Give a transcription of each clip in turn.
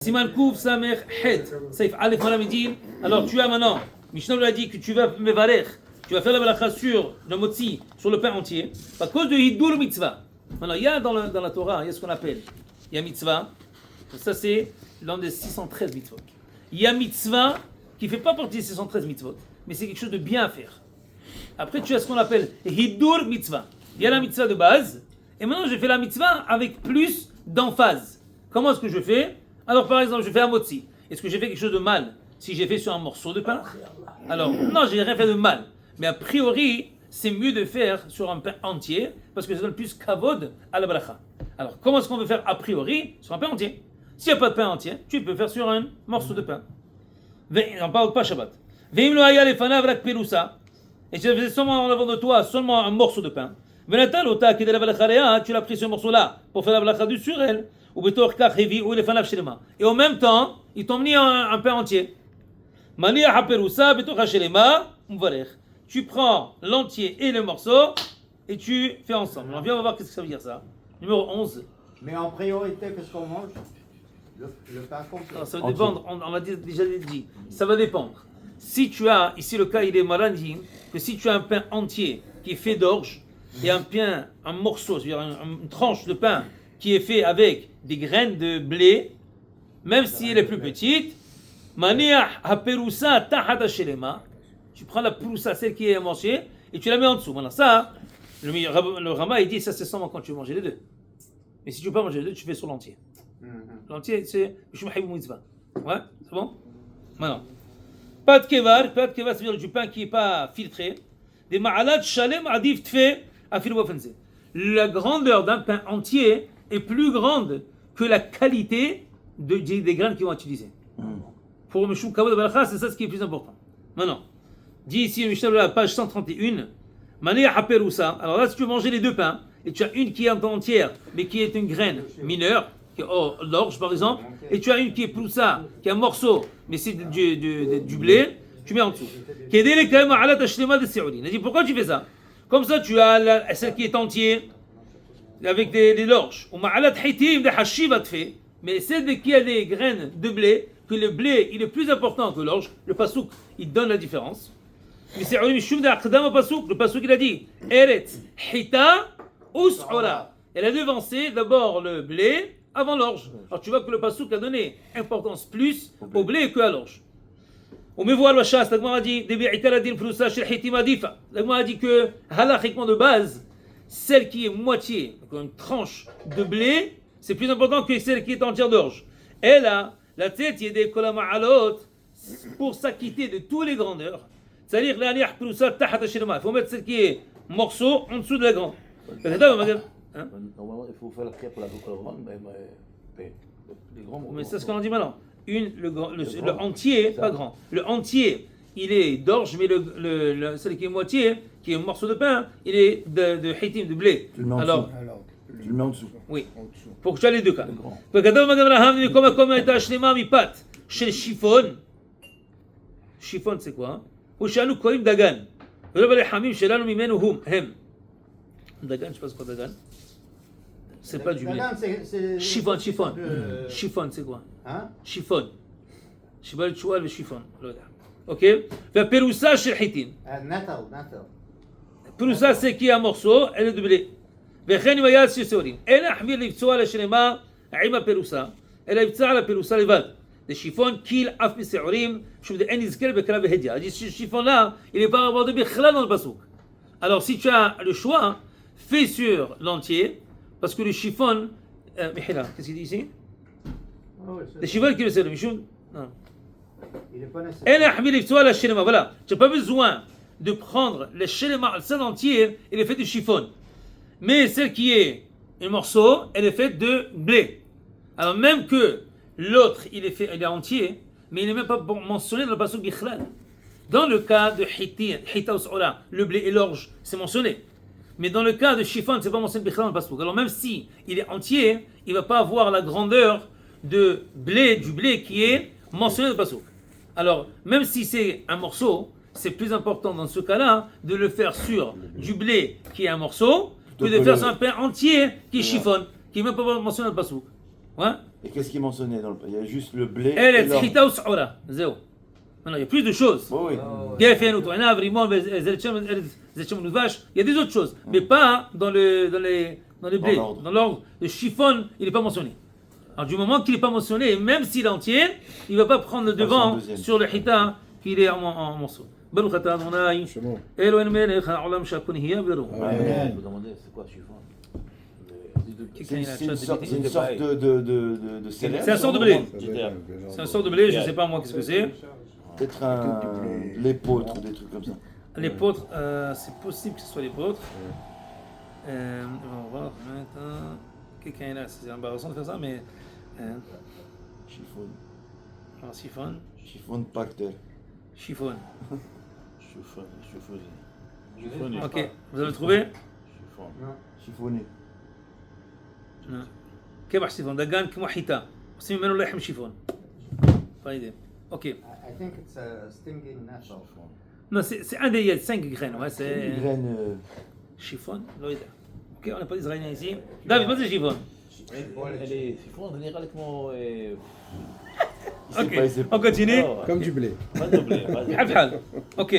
Siman Kouf Samer Het, Saif Aleph Malamidin. Alors tu as maintenant, Mishnah nous a dit que tu vas mevarer, tu vas faire la balacha sur le motzi, sur le pain entier, à cause de Hidur Mitzvah. Maintenant, il y a dans la Torah, il y a ce qu'on appelle, il y a Mitzvah, ça c'est l'un des 613 mitzvot. Il y a Mitzvah qui ne fait pas partie des 613 mitzvot, mais c'est quelque chose de bien à faire. Après, tu as ce qu'on appelle Hidur Mitzvah. Il y a la Mitzvah de base, et maintenant je fais la Mitzvah avec plus d'emphase. Comment est-ce que je fais? Alors par exemple, je fais un motzi. Est-ce que j'ai fait quelque chose de mal si j'ai fait sur un morceau de pain? Alors non, j'ai rien fait de mal. Mais a priori, c'est mieux de faire sur un pain entier parce que ça donne plus kavod à la balacha. Alors comment est-ce qu'on veut faire a priori sur un pain entier? S'il n'y a pas de pain entier, tu peux faire sur un morceau de pain. On ne parle pas Shabbat. Veim lo haya lefanav rak pelusa. Et tu faisais seulement en avant de toi seulement un morceau de pain. Venatal ota kedel la balacha, tu l'as pris ce morceau-là pour faire la balacha du sur elle. Et en même temps, ils t'ont mis un pain entier. Tu prends l'entier et le morceau et tu fais ensemble. Alors viens, on va voir qu'est-ce que ça veut dire ça. Numéro 11. Mais en priorité, qu'est-ce qu'on mange? Le pain complet. Alors, ça va dépendre, on m'a déjà dit. Ça va dépendre. Si tu as, ici le cas il est malandi, que si tu as un pain entier qui est fait d'orge et un morceau, c'est-à-dire une tranche de pain qui est fait avec des graines de blé, même si elle est plus petite, tu prends la peroussa, celle qui est mangée, et tu la mets en dessous. Voilà, ça, le Rama il dit ça c'est seulement quand tu veux manger les deux. Mais si tu ne veux pas manger les deux, tu fais sur l'entier. L'entier c'est mitzvah. Ouais, c'est bon? Maintenant, pas de kevar, c'est-à-dire du pain qui n'est pas filtré. Des ma'alat shalem adif tfe afilu bafenze. La grandeur d'un pain entier est plus grande que la qualité des graines qu'ils vont utiliser. Pour le Mishum Kavod Balacha, c'est ça ce qui est plus important. Maintenant, dit ici le Mishnah, la page 131, Manéa Haperousa. Alors là, si tu veux manger les deux pains, et tu as une qui est entière, mais qui est une graine mineure, qui est l'orge par exemple, et tu as une qui est proussa, qui est un morceau, mais c'est du blé, tu mets en dessous. Il a dit pourquoi tu fais ça? Comme ça, tu as celle qui est entière, avec des lorges. Mais celle qui a des graines de blé, que le blé il est plus important que l'orge, le pasouk il donne la différence. Mais c'est le pasouk il a dit Eretz Hita Us'ora. Elle a devancé d'abord le blé avant l'orge. Alors tu vois que le pasouk a donné importance plus au blé qu'à l'orge. On me voit le chasse, l'agma a dit l'agma a dit que halachiquement de base, celle qui est moitié, donc une tranche de blé, c'est plus important que celle qui est entière d'orge. Elle a la tête, il y a des kolama'alot pour s'acquitter de toutes les grandeurs. C'est-à-dire, il faut mettre celle qui est morceau en dessous de la grande. Normalement, il faut faire la prière pour la grande, mais les grands. Mais c'est ce qu'on en dit maintenant. Le entier, pas grand. Le entier, il est d'orge, mais celui qui est moitié, qui est un morceau de pain, il est de hitim, de blé. Alors, tu le mets en dessous. Oui. Pour que tu aies les deux cas. Chez chiffon. Chiffon, c'est quoi? Dagan. Dagan, je sais pas ce que c'est Dagan. C'est pas du blé. Chiffon. Chiffon, c'est quoi? Chiffon. Shibal choual et chiffon. Ok? Peroussa chez hitim. Peroussa, c'est qui est un morceau, elle est de blé. וכן אם היה שסעורים, אין להחמיר לפצוע לשלמה עם הפירוסה, אלא יפצע על הפירוסה לבד. זה שיפון קיל אף משעורים, שוב אין נזכר בקלה והדיה. Ce chiffon-là, il n'est pas abordé בכלל dans le pasuk. Alors si tu as le choix, fais sur l'entier, parce que le chiffon, Mihila, qu'est-ce qu'il dit ici? Le chiffon qui le sait, le michoum, non. אין להחמיר לפצוע לשלמה, voilà. Tu n'as pas besoin de prendre le shelema, le seul entier, il est fait de chiffon. Mais celle qui est un morceau, elle est faite de blé. Alors même que l'autre, il est entier, mais il n'est même pas mentionné dans le pasuk bichlal. Dans le cas de hita us'ora, le blé et l'orge, c'est mentionné. Mais dans le cas de chiffon, c'est pas mentionné bichlal dans le pasuk. Alors même si il est entier, il va pas avoir la grandeur du blé qui est mentionné dans le pasuk. Alors même si c'est un morceau, c'est plus important dans ce cas-là de le faire sur du blé qui est un morceau, que de faire un pain entier qui chiffonne, qui n'est même pas mentionné dans le pasuk. Ouais? Et qu'est-ce qui est mentionné dans le... Il y a juste le blé et Eretz l'orge. Chita ou Saoura. Zéro. Maintenant, il y a plus de choses. Oui, oui. Geffen ou Toinav, Rimon, Zetchem ou Vache. Il y a des autres choses. Mais pas dans les blés. l'ordre. Dans l'ordre. Le chiffon, il n'est pas mentionné. Alors, du moment qu'il n'est pas mentionné, même s'il est entier, il ne va pas prendre le devant deuxième. sur le Chita qu'il est en morceaux. Baruch atah Adonai, Eloheinu melech haolam shakun hiya v'ro. Amen. Vous demandez, c'est quoi chiffon? C'est une sorte de céréale. C'est un sort de blé. J'étais- C'est un sort de blé, je ne sais pas moi qu'est-ce que c'est. Peut-être l'épeautre, des trucs comme ça. L'épeautre, c'est possible que ce soit l'épeautre. On va voir maintenant. Quelqu'un est là, c'est embarrassant de faire ça, mais. Chiffon. Alors, siphon. Chiffon pactel. Chiffon. Chiffon. Ok, vous avez trouvé? Chiffonné. Non. كيف شيفون دجان كم حيتا وسمي منه لحم شيفون طيب اوكي I think it's a stinging gnat. non c'est un des 5 graines ouais c'est Une graine. chiffon לא יודע. ok on n'a pas d'israélien ici David מה זה chiffon? Elle est chiffon, ça dirait כמו... ok on continue Comme du blé. Pas de blé, pas de- حال بحال ok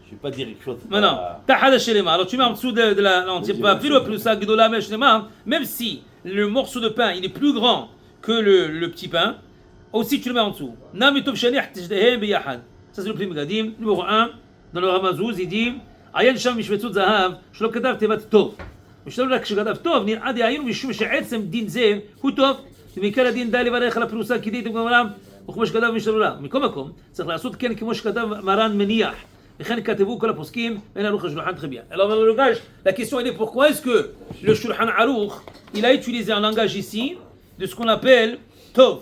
Je vais pas dire quelque chose. maintenant t'as هذا الشلمة alors tu mets en dessous de la non c'est pas plus ou plus ça גדולה מהשלמة même si le morceau de pain il est plus grand que le petit pain aussi tu le mets en dessous نعم يطوب شنيح تجدهم بيحد ça c'est le prix مقدم numéro 1 dans le רמזוז يدي עיין שם משבצות זהב שלא כתב תיבת טוב ושלא רק שכתב טוב נראה דהיינו משום שעצם דין זה הוא טוב ומכאן הדין די לברך על הפרוסה כי דייתם גמרם וכמו שכתב משלולה מכל מקום צריך לעשות כן כמו שכתב מרן מניח וכן כתבו כל הפוסקים ואין ערוך השולחן טרביה. Alors dans le langage, la question est pourquoi est-ce que le Shulchan Aruch il a utilisé un langage ici de ce qu'on appelle Tov.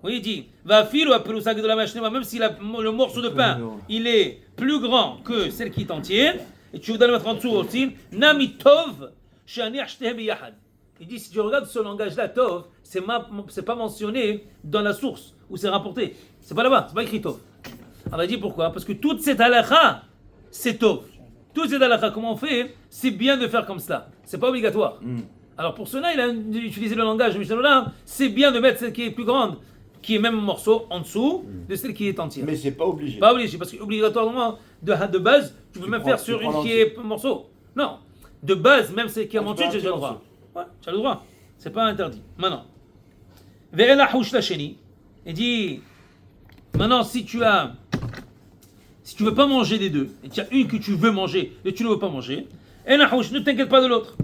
Oui, il dit Vafilu aperusa gedola me'ashnema, même si le morceau de pain il est plus grand que celle qui est entière, et tu dois le mettre en dessous aussi, Nami Tov she'ani ashtehem biyahad. Il dit si tu regardes ce langage-là, Tov, c'est pas mentionné dans la source où c'est rapporté. C'est pas là-bas, c'est pas écrit Tov. Alors il dit pourquoi? Parce que toute cette halakha, c'est Tov. Toute cette halakha, comment on fait? C'est bien de faire comme cela. C'est pas obligatoire. Alors pour cela, il a utilisé le langage de Mishnah. C'est bien de mettre celle qui est plus grande, qui est même un morceau en dessous de celle qui est entière. Mais c'est pas obligé. Pas obligé, parce qu'obligatoirement, de base, tu peux même prends- faire tu sur prends une qui l'entier. est un morceau. Non. De base, même celle qui est Ah, tu entière, peux tu as le entier droit. Ouais, tu as le droit. C'est pas interdit. Maintenant. Ve'el ha'hush lasheni. Il dit, maintenant, si tu veux pas manger des deux, et tu as une que tu veux manger et tu ne veux pas manger, ne t'inquiète pas de l'autre.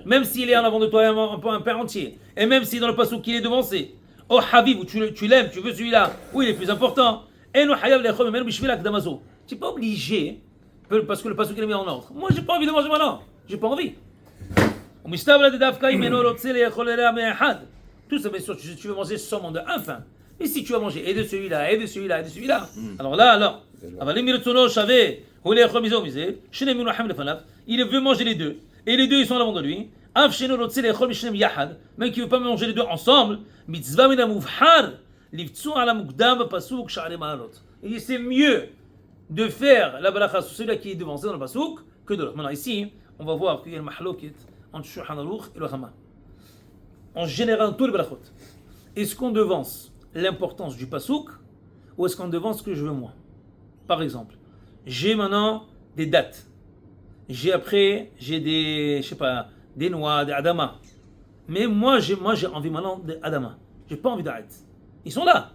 Même s'il est en avant de toi un pain entier, et même si dans le pasouk il est devancé, oh Habib, où tu l'aimes, tu veux celui-là, où il est plus important, tu n'es pas obligé, parce que le pasouk il est mis en ordre. Moi j'ai pas envie de manger maintenant, j'ai pas envie. Tout ça, bien sûr, tu veux manger seulement de un pain. Mais si tu vas manger et de celui-là, et de celui-là, et de celui-là, alors là, alors, il veut manger les deux, et les deux ils sont en avant de lui. Même qui ne veut pas manger les deux ensemble, il dit c'est mieux de faire la baracha sur celui-là qui est devancé dans le pasouk que de l'autre. Maintenant ici, on va voir qu'il y a le mahloket entre Shulchan Aruch et le Rama. En général, tous les brachot, est-ce qu'on devance l'importance du pasouk ou est-ce qu'on devance ce que je veux moi? Par exemple, j'ai maintenant des dattes. J'ai des, je sais pas, des noix, des adama. Mais moi j'ai envie maintenant d'adama. J'ai pas envie d'arrêter. Ils sont là.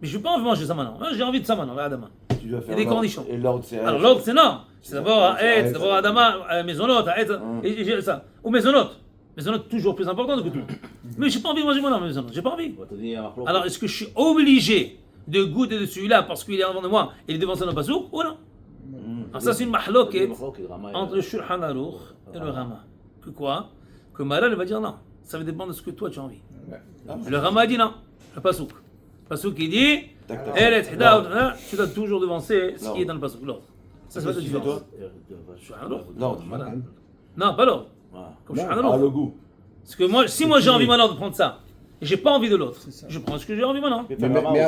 Mais je n'ai pas envie de manger ça maintenant. Moi, j'ai envie de ça maintenant, l'adama. Tu dois Il y faire a des l'ordre. conditions. Et l'ordre, c'est... Alors l'ordre c'est non. C'est d'abord Aetz, c'est d'abord Adama, Maisonot, Aetz, et ça. Ou Maisonot. Maisonot toujours plus important que tout. Mais j'ai pas envie de manger maintenant Maisonot, j'ai pas envie. On va te dire, Marc, Alors est-ce que je suis obligé de goûter de celui-là parce qu'il est en avant de moi et il est devant dans le pasouk ou non? Alors ça c'est une mahloket entre le Shulchan Aruch et le Rama. Que quoi? Que Maral va dire non. Ça va dépendre de ce que toi tu as envie. Le Rama dit non. Le pasouk. Le pasouk il dit Tac, tac. Eretz Hida, tu dois toujours devancer ce qui est dans le pasouk. L'ordre. Ça c'est Qu'est-ce la que tu fais, différence. toi? Shulchan Aruch. L'ordre. Voilà. Non, pas l'ordre. Comme Shulchan Ah, Aruch. le goût. Parce que moi, si moi j'ai envie maintenant de prendre ça, et j'ai pas envie de l'autre, je prends ce que j'ai envie maintenant.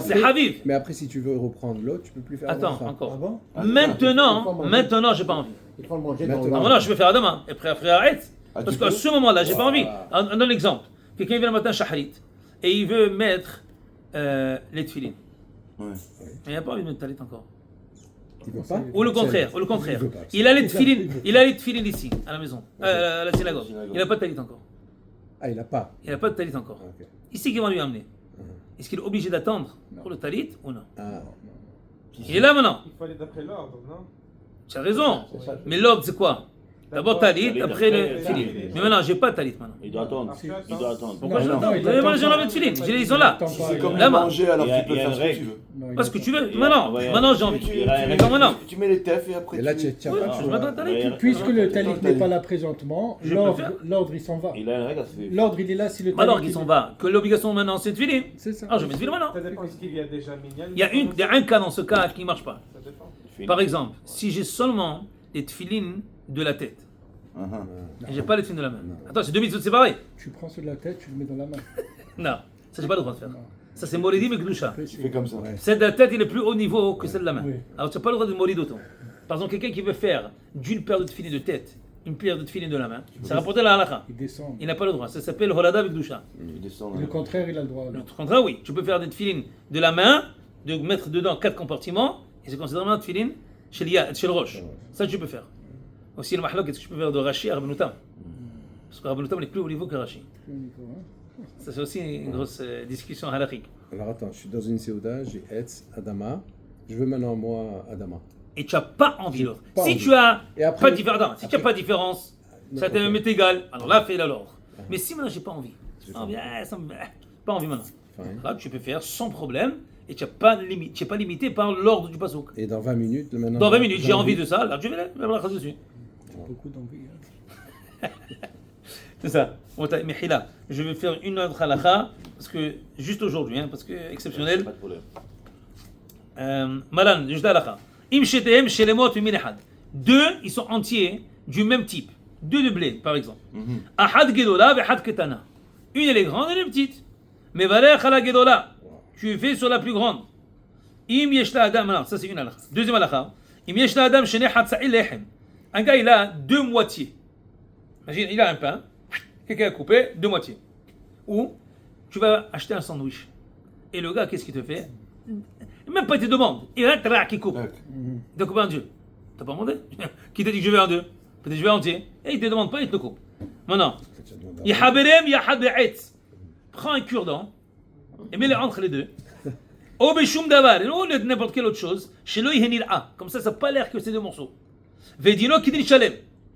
C'est Habib. Mais après, si tu veux reprendre l'autre, tu peux plus faire Attends, ça. encore. Ah bon? Maintenant, j'ai pas envie. Il faut le manger Maintenant. dans Ah, le... maintenant, je vais faire à demain. Et après, Aetz. Ah, Parce tu qu'à peux ce moment-là, j'ai pas envie. Voilà. On donne l'exemple. Quelqu'un vient le matin shahrit et il veut mettre les tefilines. Ouais. Il n'a pas envie de mettre talit encore. Il veut pas. Ou le contraire, Il veut pas. Il a les tefilines ici, à la maison, à la synagogue. Il n'a pas de talit encore. Ah, il n'a pas. Il n'a pas de talit encore. Ah, ok. Ici, qu'ils vont lui amener. Est-ce qu'il est obligé d'attendre pour le talit ou non? Ah, Il est là maintenant. Il faut aller d'après l'ordre, non? Tu as raison. C'est ça. Mais l'ordre, c'est quoi? D'abord talit, Talit, après le après, tefilin. talit. Mais maintenant, j'ai pas de talit maintenant. Il doit attendre. Après, Il doit attendre. Pourquoi Non, je non, l'attends? il Vous attend j'ai pas. envie de tefilin. Ils sont là. C'est comme Là, le moi. manger, alors Il y a- tu peux il y a faire une ce que tu règle. veux. Parce que tu veux. Il y a- Maintenant, ouais, maintenant j'ai envie. Tu, Il y a une Mais comme maintenant. tu mets les tefs et après et là, tu... tu n'as Oui, pas. je m'attends à talit. Ouais. Puisque le talit Attends, n'est pas là présentement, Je peux faire. l'ordre il s'en va. Il a une règle à suivre. L'ordre il est là si le talit. Alors qu'ils s'en va. Que l'obligation maintenant, c'est tefilin. C'est ça. Ah, je mets tefilin maintenant. Ça dépend, est-ce qu'il y a déjà minyan? Il y a un cas dans ce cas qui ne marche pas. Ça dépend. Par exemple, si j'ai seulement les tefilines de la tête et j'ai pas les tefilines de la main. Attends, c'est deux mitzvot séparés. Tu prends ceux de la tête, tu le mets dans la main. Non, ça j'ai pas le droit de faire. Ça c'est Moridim et Gdusha. Après, Tu fais comme ça. Ouais. Celle de la tête il est plus haut niveau que celle de la main. Oui. Alors tu n'as pas le droit de Morid autant. Par exemple, quelqu'un qui veut faire d'une paire de tefilines de tête, une paire de tefilines de la main, c'est rapporté à la halakha. Il descend. Il n'a pas le droit. Ça s'appelle Holada avec Gdusha. Il descend. Et le contraire, il a le droit. Le contraire, oui. Tu peux faire des tefilines de la main, de mettre dedans 4 compartiments, et c'est considéré un tefilin chez le roche. Ça tu peux faire. Aussi le mahlok, est-ce que je peux faire de Rashi à Rabbenoutam? Parce que Rabbenoutam est plus haut niveau que Rashi. Ça c'est aussi une grosse discussion halakhique. Alors attends, je suis dans une Séouda, j'ai Etz, Adama. Je veux maintenant, moi, Adama. Et tu n'as pas envie l'autre. pas Si envie. tu as Et après- pas de différence, si tu n'as pas de différence, ça ok. m'est égal, alors là fais-le l'ordre. Mais si maintenant j'ai pas envie, pas envie maintenant. Fine. Là tu peux faire sans problème et tu n'es pas limité par l'ordre du pasouk. Et dans 20 minutes, maintenant. Dans 20 minutes, j'ai envie de ça, là je vais la rachat dessus. Beaucoup d'envie. Hein. C'est ça. Mais Hila, je vais faire une autre halakha, parce que juste aujourd'hui, hein, parce que exceptionnel. Pas de problème. Malan, juste halakha. Im shetehem shelemot min ehad. Deux, ils sont entiers du même type. Deux de blé, par exemple. Ahad gedola ve had ketana. Une elle est grande et une est petite. Mais varech ala gedola. Tu fais sur la plus grande. Im yeshla adam. Non, ça c'est une halakha. Deuxième halakha. Im yeshla adam shene had sa'il lehem. Un gars, il a deux moitiés. Imagine, il a un pain. Quelqu'un a coupé deux moitiés. Ou tu vas acheter un sandwich. Et le gars, qu'est-ce qu'il te fait? Même pas il te demande. Il a un trac qui coupe. Il t'a coupé en deux. T'as pas demandé? Qui t'a dit que je vais en deux? Peut-être que je vais entier. Et il te demande pas, il te coupe. Maintenant, Yahaberem, Yahaberetz. Prends un cure-dent et mets-les entre les deux. Ou Beshum Davar, ou n'importe quelle autre chose. Chez lui, Henil'a. Comme ça n'a pas l'air que c'est deux morceaux. Vedino Kidri Shalem.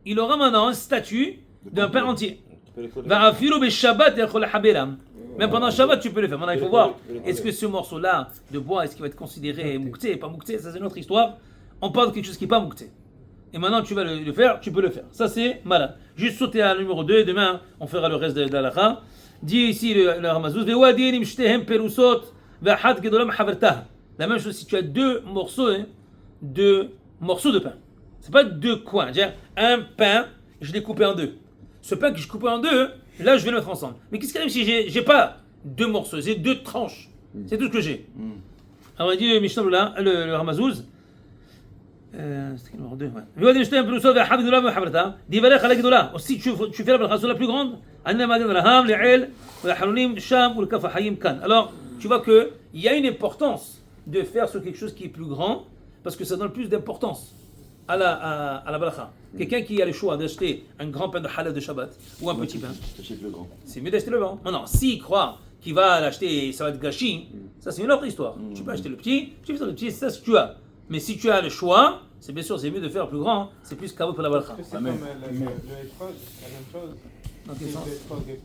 Il aura maintenant un statut d'un pain entier. Tu peux les coller. Va'afilu Beshabbat yachol haberam. Même pendant Shabbat, tu peux le faire. Maintenant, il faut voir, est-ce que ce morceau-là de bois, est-ce qu'il va être considéré moukté, pas moukté? Ça, c'est une autre histoire. On parle de quelque chose qui n'est pas moukté. Et maintenant, tu vas le faire, tu peux le faire. Ça, c'est malade. Juste sauter à la numéro 2, et demain, on fera le reste de la halakha. Dit ici le Ramazouz, Ve'wadin imshtehem perusot ve'ahad gedolam havertah. La même chose si tu as deux morceaux de pain. C'est pas deux coins. C'est-à-dire, un pain, je l'ai coupé en deux. Ce pain que je coupe en deux, là, je vais le mettre ensemble. Mais qu'est-ce qui arrive si j'ai pas deux morceaux, j'ai deux tranches? C'est tout ce que j'ai. Alors, il dit le Mishnah là, le Ramazouz. C'était le numéro 2. Aussi, tu fais la bracha sur la plus grande. Alors, tu vois qu'il y a une importance de faire sur quelque chose qui est plus grand, parce que ça donne plus d'importance à la bracha. Quelqu'un qui a le choix d'acheter un grand pain de halal de Shabbat ou un petit pain, T'achètes le grand. c'est mieux d'acheter le grand. Maintenant, s'il croit qu'il va l'acheter et ça va être gâchis, ça c'est une autre histoire. Tu peux acheter le petit, tu fais ça le petit, c'est ça ce que tu as. Mais si tu as le choix, c'est bien sûr, c'est mieux de faire plus grand, c'est plus caveau pour la bracha. Est-ce que c'est comme le étrog, la même chose? Dans quel Si sens? le étrog est